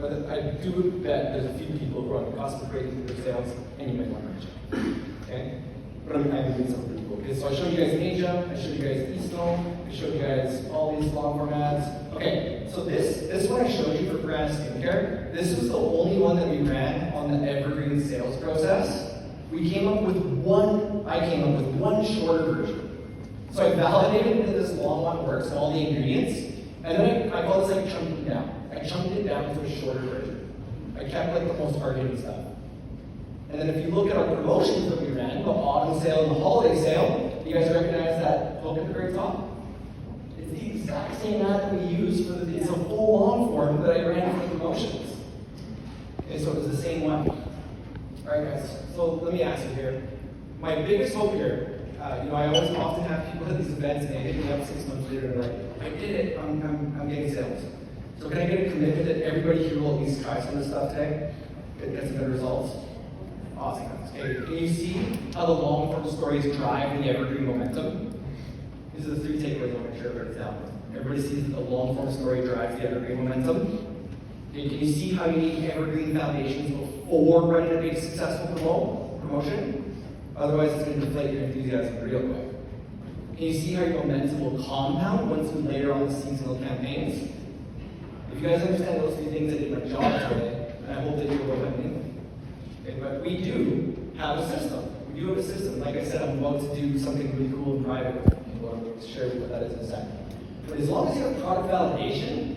But I do bet there's a few people who are on the cusp of breaking their sales, and you might want to reach out. Okay? But I'm doing something pretty cool. Okay, so I showed you guys Asia, I showed you guys Eastone, I showed you guys all these long form ads. Okay, so this one I showed you for brand skincare, this was the only one that we ran on the evergreen sales process. I came up with one shorter version. So I validated that this long one works and all the ingredients, and then I call this like chunking down. I chunked it down to a shorter version. I kept like the most targeted stuff. And then if you look at our promotions that we ran, the autumn sale and the holiday sale, you guys recognize that hook at the very top? It's the exact same ad that we use for it's a full long form that I ran for the promotions. Okay, so it was the same one. Alright guys, so let me ask you here. My biggest hope here, I always often have people at these events and they hit me up 6 months later and they're like, I did it, I'm getting sales. So can I get a commitment that everybody here will at least try some of this stuff today? Get some good results? Awesome. Okay, can you see how the long form stories drive the evergreen momentum? These are the 3 takeaways I want to share right now. Everybody sees that the long form story drives the evergreen momentum. Okay, can you see how you need evergreen foundations before running a big successful promotion? Otherwise, it's going to deflate your enthusiasm real quick. Can you see how your momentum will compound once you layer on the seasonal campaigns? If you guys understand those 3 things, I did my job today, and I hope that you'll go with me. Okay, but we do have a system. We do have a system. Like I said, I'm about to do something really cool in private. I'm going to share what that is in a second. But as long as you have product validation,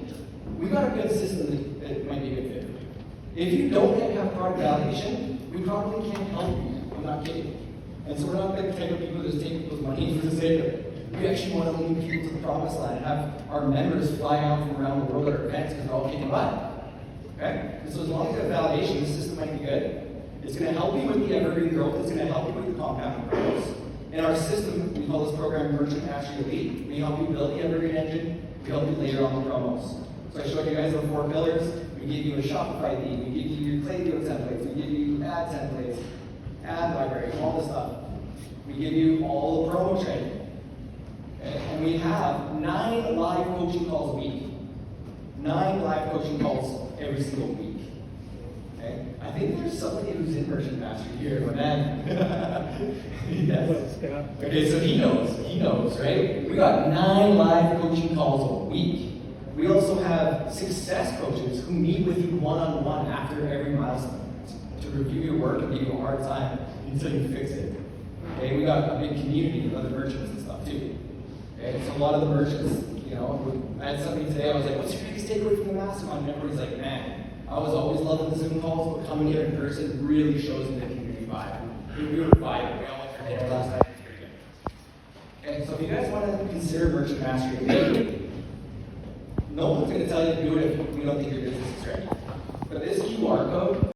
we've got a good system that might be a good fit. If you don't yet have product validation, we probably can't help you. I'm not kidding. And so we're not going to take people who just take people's money for the sake of it. We actually want to lead people to the promised land and have our members fly out from around the world at our events because they're all kicking butt. Okay? And so as long as you have validation, the system might be good. It's going to help you with the evergreen growth. It's going to help you with the compounding growth. In our system, we call this program Merchant Mastery Elite. We help you build the evergreen engine. We help you layer on the promos. So I showed you guys the 4 pillars. We give you a Shopify lead. We give you your Klaviyo templates. We give you ad templates, ad library, all this stuff. We give you all the promo training. Okay? And we have 9 live coaching calls a week. 9 live coaching calls every single week. Okay? I think there's somebody who's in Merchant Mastery here, but man. Yes. Okay, so he knows, right? We got 9 live coaching calls a week. We also have success coaches who meet with you one-on-one after every milestone to review your work and give you a hard time until you fix it. Okay, we got a big community of other merchants and stuff too. Okay, so a lot of the merchants, I had somebody today, I was like, what's your biggest takeaway from the mastermind? And everybody's like, man, I was always loving the Zoom calls, but coming here in person really shows me the community vibe. We were vibing, we all went for dinner last night, it's pretty good. Okay, so if you guys want to consider Merchant Mastery, no one's going to tell you to do it if we don't think your business is ready. But this QR code